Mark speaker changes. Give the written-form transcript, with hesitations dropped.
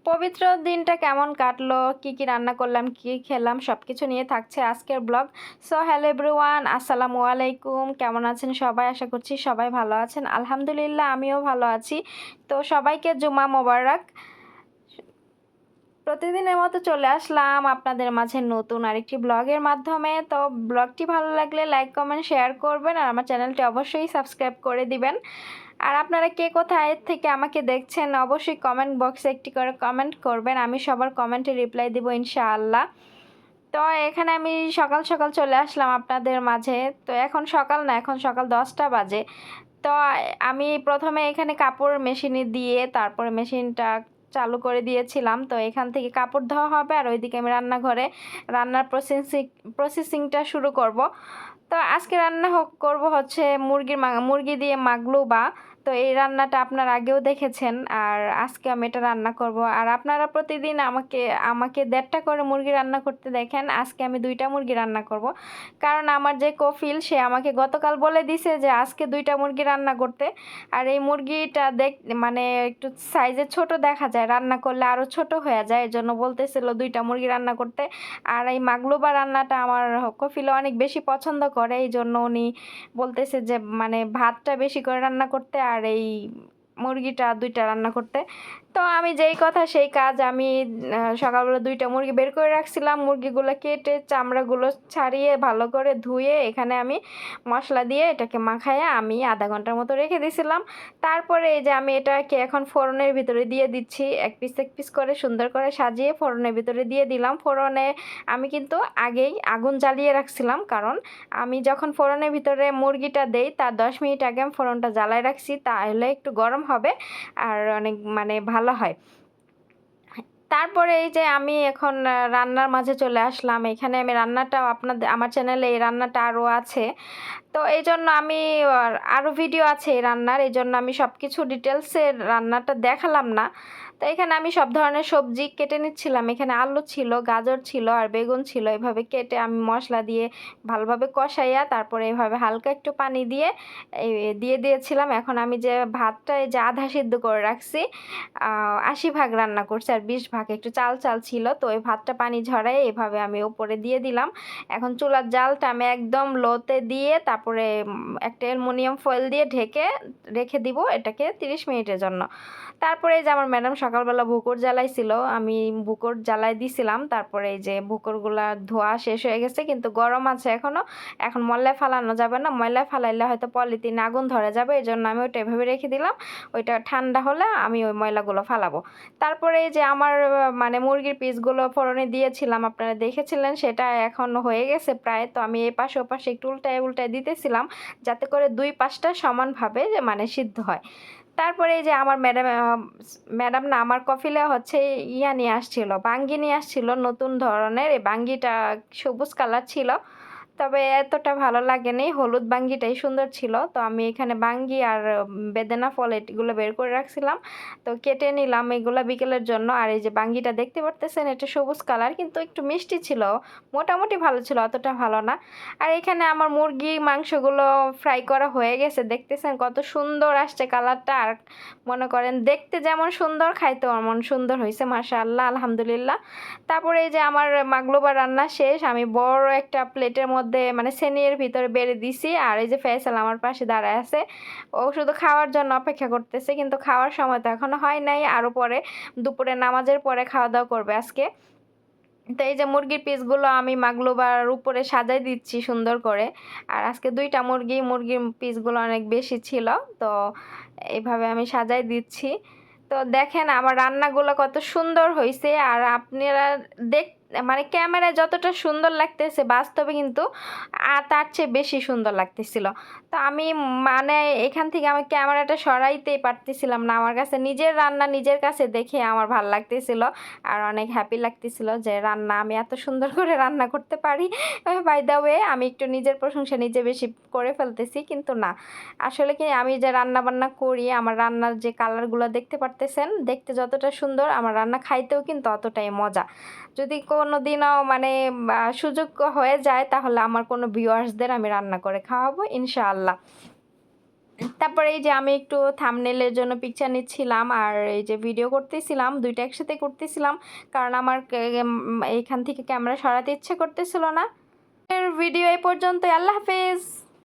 Speaker 1: পবিত্র দিনটা কেমন কাটলো, কি, কি রান্না করলাম, কি খেলাম সবকিছু নিয়ে থাকছে আজকের ব্লগ। সো হ্যালো এভরিওয়ান, আসসালামু আলাইকুম। কেমন আছেন সবাই? আশা করছি সবাই ভালো আছেন। আলহামদুলিল্লাহ আমিও ভালো আছি। তো সবাইকে জুমা মোবারক। প্রতিদিনের মতো চলে আসলাম আপনাদের মাঝে নতুন আরেকটি ব্লগের মাধ্যমে। তো ব্লগটি ভালো লাগলে লাইক, কমেন্ট, শেয়ার করবেন আর আমার চ্যানেলটি অবশ্যই সাবস্ক্রাইব করে দিবেন। আর আপনারা কে কোথায় থেকে আমাকে দেখছেন অবশ্যই কমেন্ট বক্সে একটি করে কমেন্ট করবেন। আমি সবার কমেন্টে রিপ্লাই দিব ইনশাআল্লাহ। তো এখানে আমি সকাল সকাল চলে আসলাম আপনাদের মাঝে। তো এখন সকাল না, এখন সকাল 10টা বাজে। তো আমি প্রথমে এখানে কাপড় মেশিনে দিয়ে তারপরে মেশিনটা চালু করে দিয়েছিলাম। তো এখান থেকে কাপড় ধোয়া হবে আর ওইদিকে আমি রান্নাঘরে রান্নার প্রসেসিংটা শুরু করব। তো আজকে রান্না করব হচ্ছে মুরগি দিয়ে মাগলুবা। তো এই রান্নাটা আপনারা আগেও দেখেছেন আর আজকে আমি এটা রান্না করব। আর আপনারা প্রতিদিন আমাকে আমাকে 1.5টা করে মুরগি রান্না করতে দেখেন, আজকে আমি 2টা মুরগি রান্না করব। কারণ আমার যে কফিল সে আমাকে গতকাল বলে দিছে যে আজকে 2টা মুরগি রান্না করতে। আর এই মুরগিটা মানে একটু সাইজে ছোট দেখা যায়, রান্না করলে আরও ছোট হয়ে যায়, এর জন্য বলতেছিল 2টা মুরগি রান্না করতে। আর এই মাগলুবা রান্নাটা আমার কফিল অনেক বেশি পছন্দ করে, এই জন্য উনি বলতেছে যে মানে ভাতটা বেশি করে রান্না করতে আর এই মুরগিটা 2টা রান্না করতে। তো আমি যেই কথা সেই কাজ। আমি সকালবেলা 2টা মুরগি বের করে রাখছিলাম, মুরগিগুলো কেটে চামড়াগুলো ছাড়িয়ে ভালো করে ধুয়ে এখানে আমি মশলা দিয়ে এটাকে মাখাইয়ে আমি আধা ঘন্টার মতো রেখে দিয়েছিলাম। তারপরে এই যে আমি এটাকে এখন ফোড়নের ভিতরে দিয়ে দিচ্ছি, এক পিস করে সুন্দর করে সাজিয়ে ফোড়নের ভিতরে দিয়ে দিলাম। ফোড়নে আমি কিন্তু আগেই আগুন জ্বালিয়ে রাখছিলাম, কারণ আমি যখন ফোড়নের ভিতরে মুরগিটা দেই তার 10 মিনিট আগে আমি ফোড়নটা জ্বালায় রাখছি, তাহলে একটু গরম হবে আর অনেক মানে ভালো হয়। তারপরে এই যে আমি এখন রান্নার মাঝে চলে আসলাম। এখানে আমি রান্নাটাও আমার চ্যানেলে এই রান্নাটা আরও আছে। তো এই জন্য আমি আরও ভিডিও আছে এই রান্নার, এই জন্য আমি সব কিছু ডিটেলসে রান্নাটা দেখালাম না। তো এখানে আমি সব ধরনের সবজি কেটে নিচ্ছিলাম। এখানে আলু ছিল, গাজর ছিল আর বেগুন ছিল। এভাবে কেটে আমি মশলা দিয়ে ভালোভাবে কষাইয়া তারপরে এভাবে হালকা একটু পানি দিয়ে দিয়ে দিয়েছিলাম। এখন আমি যে ভাতটা এই যে আধা সিদ্ধ করে রাখছি, 80 ভাগ রান্না করছি আর 20 ভাগ একটু চাল চাল ছিল। তো ওই ভাতটা পানি ঝরাই এভাবে আমি উপরে দিয়ে দিলাম। এখন চুলার জালটা আমি একদম লোতে দিয়ে তারপরে একটা অ্যালুমিনিয়াম ফয়েল দিয়ে ঢেকে রেখে দিব এটাকে 30 মিনিটের জন্য। তারপরে এই যে আমার ম্যাডাম সকালবেলা বুকর জ্বালাইছিল, আমি বুকর জ্বালাই দিছিলাম। তারপরে এই যে বুকরগুলা ধোয়া শেষ হয়ে গেছে, কিন্তু গরম আছে এখনও। এখন ময়লায় ফালানো যাবে না, ময়লায় ফালাইলে হয়তো পলিথিনে আগুন ধরে যাবে, এই জন্য আমি ওইটা এভাবে রেখে দিলাম। ওইটা ঠান্ডা হলে আমি ওই ময়লাগুলো ফালাবো। তারপরে এই যে আমার মানে মুরগির পিসগুলো ফোড়নে দিয়েছিলাম, আপনারা দেখেছিলেন, সেটা এখন হয়ে গেছে প্রায়। তো আমি এই পাশে ও পাশে একটু উল্টায় উল্টায় দিতেছিলাম, যাতে করে 2 পাশটা সমানভাবে মানে সিদ্ধ হয়। তারপরে এই যে আমার ম্যাডাম না, আমার কফিলে হচ্ছে নিয়ে আসছিল, বাঙ্গি নিয়ে আসছিল নতুন ধরনের। এই বাঙ্গিটা সবুজ কালার ছিল, তবে এতটা ভালো লাগেনি, হলুদ বাঙ্গিটাই সুন্দর ছিল। তো আমি এখানে বাঙ্গি আর বেদেনা ফল এগুলো বের করে রাখছিলাম, তো কেটে নিলাম এগুলো বিকেলের জন্য। আর এই যে বাঙ্গিটা দেখতে পারতেছেন, এটা সবুজ কালার কিন্তু একটু মিষ্টি ছিল, মোটামুটি ভালো ছিল, অতটা ভালো না। আর এখানে আমার মুরগি মাংসগুলো ফ্রাই করা হয়ে গেছে, দেখতেছেন কত সুন্দর আসছে কালারটা। আর মনে করেন দেখতে যেমন সুন্দর, খাইতেও এমন সুন্দর হয়েছে, মাশাআল্লাহ, আলহামদুলিল্লাহ। তারপরে এই যে আমার মাগলুবা রান্না শেষ, আমি বড় একটা প্লেটের মধ্যে মানে সেনির ভিতরে বেড়ে দিছি। আর এই যে ফয়সাল আমার পাশে দাঁড়ায় আছে, ও শুধু খাওয়ার জন্য অপেক্ষা করতেছে, কিন্তু খাওয়ার সময় তো এখনো হয় নাই, আরও পরে দুপুরে নামাজের পরে খাওয়া দাওয়া করবে আজকে। তো এই যে মুরগির পিসগুলো আমি মাগলুবার উপরে সাজাই দিচ্ছি সুন্দর করে। আর আজকে 2টা মুরগির পিসগুলো অনেক বেশি ছিল, তো এইভাবে আমি সাজাই দিচ্ছি। তো দেখেন আমার রান্নাগুলো কত সুন্দর হয়েছে। আর আপনারা দেখ মানে ক্যামেরায় যতটা সুন্দর লাগতেছে, বাস্তবে কিন্তু তার চেয়ে বেশি সুন্দর লাগতেছিল। তো আমি মানে এখান থেকে আমি ক্যামেরাটা সরাইতেই পারতেছিলাম না, আমার কাছে নিজের রান্না নিজের কাছে দেখে আমার ভালো লাগতেছিল আর অনেক হ্যাপি লাগতেছিল যে রান্না আমি এত সুন্দর করে রান্না করতে পারি। বাই দ্য ওয়ে, আমি একটু নিজের প্রশংসা নিজে বেশি করে ফেলতেছি, কিন্তু না, আসলে কি আমি যে রান্না বান্না করি, আমার রান্নার যে কালারগুলো দেখতে পারতেছেন, দেখতে যতটা সুন্দর আমার রান্না খাইতেও কিন্তু অতটাই মজা। যদি কোনো দিনও মানে সুযোগ হয়ে যায়, তাহলে আমার কোনো ভিউয়ার্সদের আমি রান্না করে খাওয়াবো ইনশাআল্লাহ। তারপরে এই যে আমি একটু থাম্বনেলের জন্য পিকচার নিচ্ছিলাম আর এই যে ভিডিও করতেছিলাম, দুইটা একসাথে করতেছিলাম কারণ আমার এইখান থেকে ক্যামেরা সরাতে ইচ্ছে করতেছিল না। ভিডিও এই পর্যন্ত, আল্লাহ হাফেজ।